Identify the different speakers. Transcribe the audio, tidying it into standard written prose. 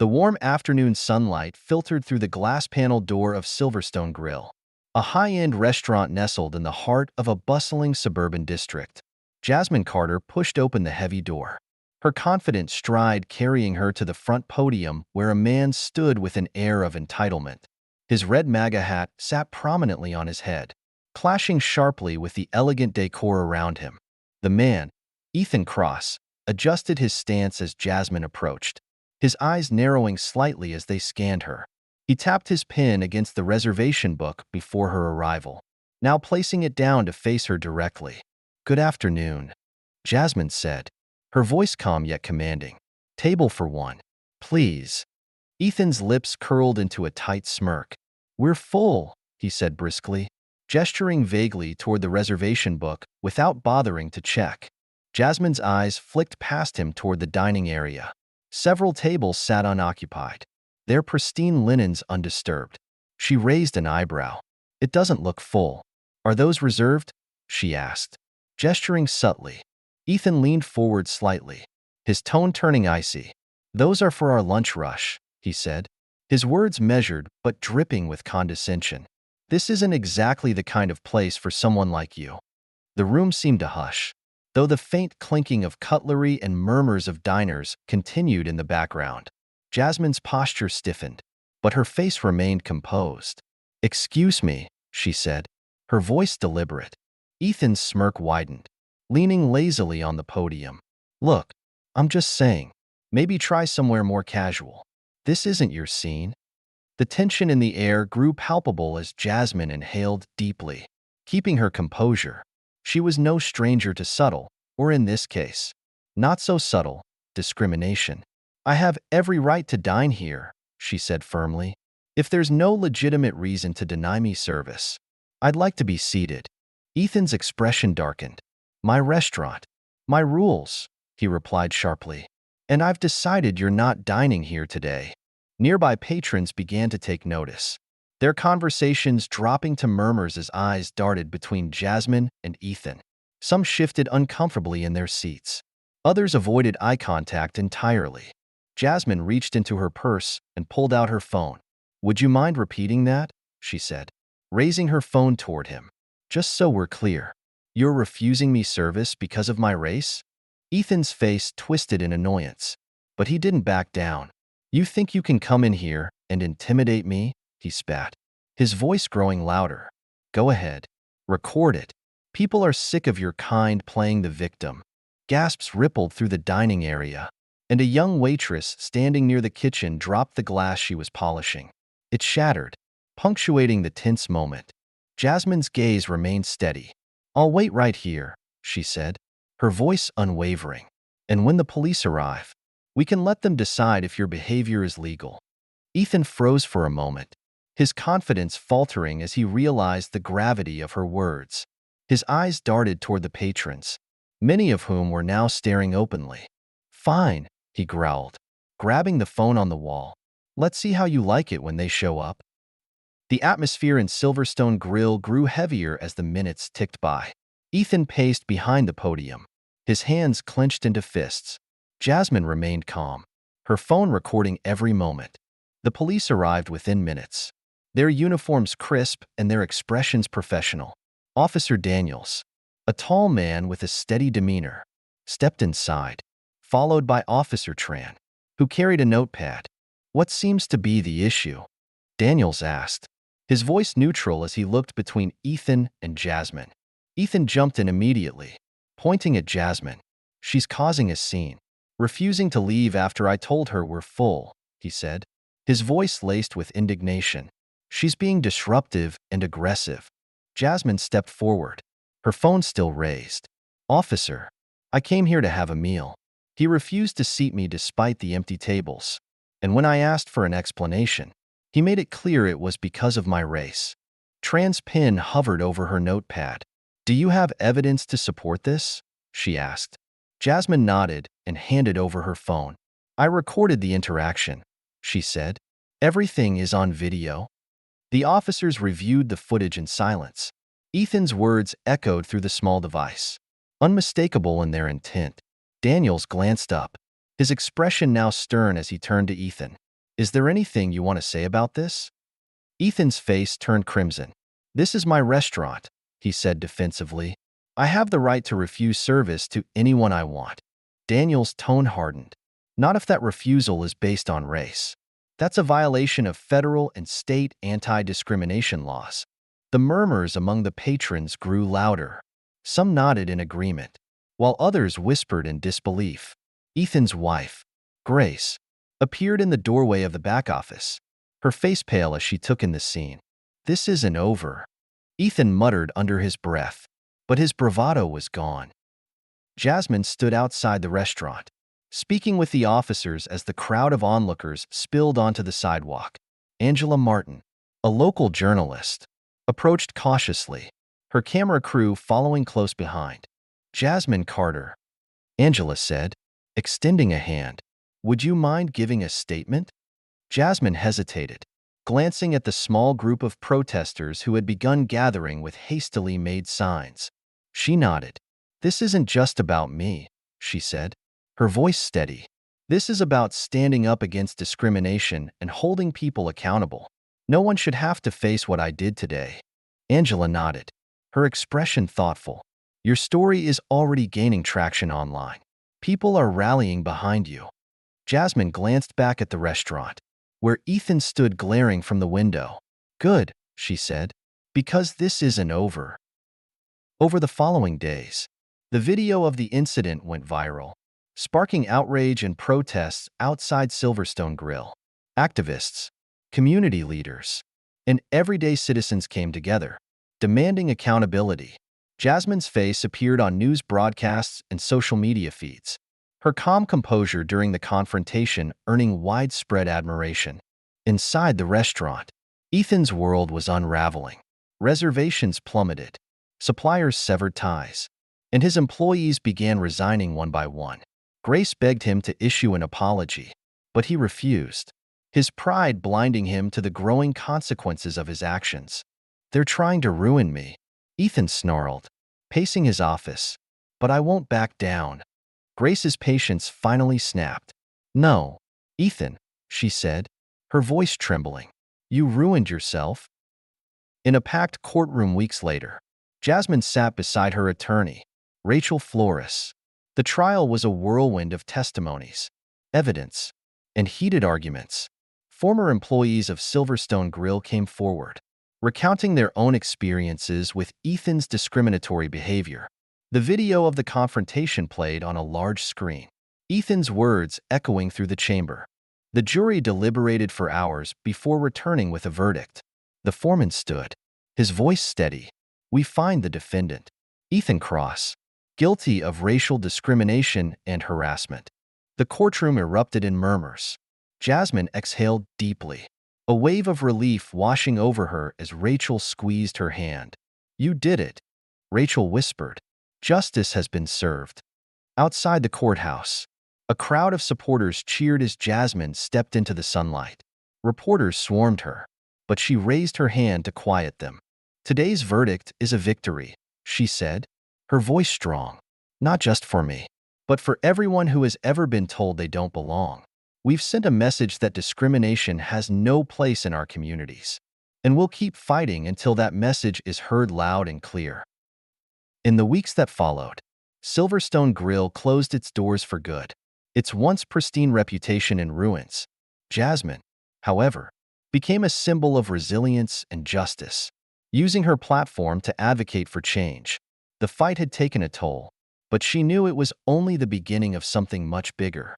Speaker 1: The warm afternoon sunlight filtered through the glass panel door of Silverstone Grill, a high-end restaurant nestled in the heart of a bustling suburban district. Jasmine Carter pushed open the heavy door, her confident stride carrying her to the front podium where a man stood with an air of entitlement. His red MAGA hat sat prominently on his head, clashing sharply with the elegant decor around him. The man, Ethan Cross, adjusted his stance as Jasmine approached, his eyes narrowing slightly as they scanned her. He tapped his pen against the reservation book before her arrival, now placing it down to face her directly. "Good afternoon," Jasmine said, her voice calm yet commanding. "Table for one, please." Ethan's lips curled into a tight smirk. "We're full," he said briskly, gesturing vaguely toward the reservation book without bothering to check. Jasmine's eyes flicked past him toward the dining area. Several tables sat unoccupied, their pristine linens undisturbed. She raised an eyebrow. "It doesn't look full. Are those reserved?" she asked, gesturing subtly. Ethan leaned forward slightly, his tone turning icy. "Those are for our lunch rush," he said, his words measured but dripping with condescension. "This isn't exactly the kind of place for someone like you." The room seemed to hush, though the faint clinking of cutlery and murmurs of diners continued in the background. Jasmine's posture stiffened, but her face remained composed. "Excuse me," she said, her voice deliberate. Ethan's smirk widened, leaning lazily on the podium. "Look, I'm just saying, maybe try somewhere more casual. This isn't your scene." The tension in the air grew palpable as Jasmine inhaled deeply, keeping her composure. She was no stranger to subtle, or in this case, not so subtle, discrimination. "I have every right to dine here," she said firmly. "If there's no legitimate reason to deny me service, I'd like to be seated." Ethan's expression darkened. "My restaurant, my rules," he replied sharply. "And I've decided you're not dining here today." Nearby patrons began to take notice, their conversations dropping to murmurs as eyes darted between Jasmine and Ethan. Some shifted uncomfortably in their seats. Others avoided eye contact entirely. Jasmine reached into her purse and pulled out her phone. "Would you mind repeating that?" she said, raising her phone toward him. "Just so we're clear, you're refusing me service because of my race?" Ethan's face twisted in annoyance, but he didn't back down. "You think you can come in here and intimidate me?" he spat, his voice growing louder. "Go ahead. Record it. People are sick of your kind playing the victim." Gasps rippled through the dining area, and a young waitress standing near the kitchen dropped the glass she was polishing. It shattered, punctuating the tense moment. Jasmine's gaze remained steady. "I'll wait right here," she said, her voice unwavering. "And when the police arrive, we can let them decide if your behavior is legal." Ethan froze for a moment, his confidence faltering as he realized the gravity of her words. His eyes darted toward the patrons, many of whom were now staring openly. "Fine," he growled, grabbing the phone on the wall. "Let's see how you like it when they show up." The atmosphere in Silverstone Grill grew heavier as the minutes ticked by. Ethan paced behind the podium, his hands clenched into fists. Jasmine remained calm, her phone recording every moment. The police arrived within minutes, their uniforms crisp and their expressions professional. Officer Daniels, a tall man with a steady demeanor, stepped inside, followed by Officer Tran, who carried a notepad. "What seems to be the issue?" Daniels asked, his voice neutral as he looked between Ethan and Jasmine. Ethan jumped in immediately, pointing at Jasmine. "She's causing a scene, refusing to leave after I told her we're full," he said, his voice laced with indignation. "She's being disruptive and aggressive." Jasmine stepped forward, her phone still raised. "Officer, I came here to have a meal. He refused to seat me despite the empty tables. And when I asked for an explanation, he made it clear it was because of my race." Tran's pen hovered over her notepad. "Do you have evidence to support this?" she asked. Jasmine nodded and handed over her phone. "I recorded the interaction," she said. "Everything is on video." The officers reviewed the footage in silence. Ethan's words echoed through the small device, unmistakable in their intent. Daniels glanced up, his expression now stern as he turned to Ethan. Is there anything you want to say about this? Ethan's face turned crimson. This is my restaurant, he said defensively. I have the right to refuse service to anyone I want. Daniel's tone hardened. Not if that refusal is based on race. That's a violation of federal and state anti-discrimination laws. The murmurs among the patrons grew louder. Some nodded in agreement, while others whispered in disbelief. Ethan's wife, Grace, appeared in the doorway of the back office, her face pale as she took in the scene. This isn't over, Ethan muttered under his breath, but his bravado was gone. Jasmine stood outside the restaurant, speaking with the officers as the crowd of onlookers spilled onto the sidewalk. Angela Martin, a local journalist, approached cautiously, her camera crew following close behind. Jasmine Carter, Angela said, extending a hand. Would you mind giving a statement? Jasmine hesitated, glancing at the small group of protesters who had begun gathering with hastily made signs. She nodded. This isn't just about me, she said, her voice steady. This is about standing up against discrimination and holding people accountable. No one should have to face what I did today. Angela nodded, her expression thoughtful. Your story is already gaining traction online. People are rallying behind you. Jasmine glanced back at the restaurant, where Ethan stood glaring from the window. Good, she said, because this isn't over. Over the following days, the video of the incident went viral, sparking outrage and protests outside Silverstone Grill. Activists, community leaders, and everyday citizens came together, demanding accountability. Jasmine's face appeared on news broadcasts and social media feeds, her calm composure during the confrontation earning widespread admiration. Inside the restaurant, Ethan's world was unraveling. Reservations plummeted, suppliers severed ties, and his employees began resigning one by one. Grace begged him to issue an apology, but he refused, his pride blinding him to the growing consequences of his actions. They're trying to ruin me, Ethan snarled, pacing his office. But I won't back down. Grace's patience finally snapped. No, Ethan, she said, her voice trembling. You ruined yourself. In a packed courtroom weeks later, Jasmine sat beside her attorney, Rachel Flores. The trial was a whirlwind of testimonies, evidence, and heated arguments. Former employees of Silverstone Grill came forward, recounting their own experiences with Ethan's discriminatory behavior. The video of the confrontation played on a large screen, Ethan's words echoing through the chamber. The jury deliberated for hours before returning with a verdict. The foreman stood, his voice steady. We find the defendant, Ethan Cross, guilty of racial discrimination and harassment. The courtroom erupted in murmurs. Jasmine exhaled deeply, a wave of relief washing over her as Rachel squeezed her hand. You did it, Rachel whispered. Justice has been served. Outside the courthouse, a crowd of supporters cheered as Jasmine stepped into the sunlight. Reporters swarmed her, but she raised her hand to quiet them. Today's verdict is a victory, she said, her voice strong. Not just for me, but for everyone who has ever been told they don't belong. We've sent a message that discrimination has no place in our communities, and we'll keep fighting until that message is heard loud and clear. In the weeks that followed, Silverstone Grill closed its doors for good, its once pristine reputation in ruins. Jasmine, however, became a symbol of resilience and justice, using her platform to advocate for change. The fight had taken a toll, but she knew it was only the beginning of something much bigger.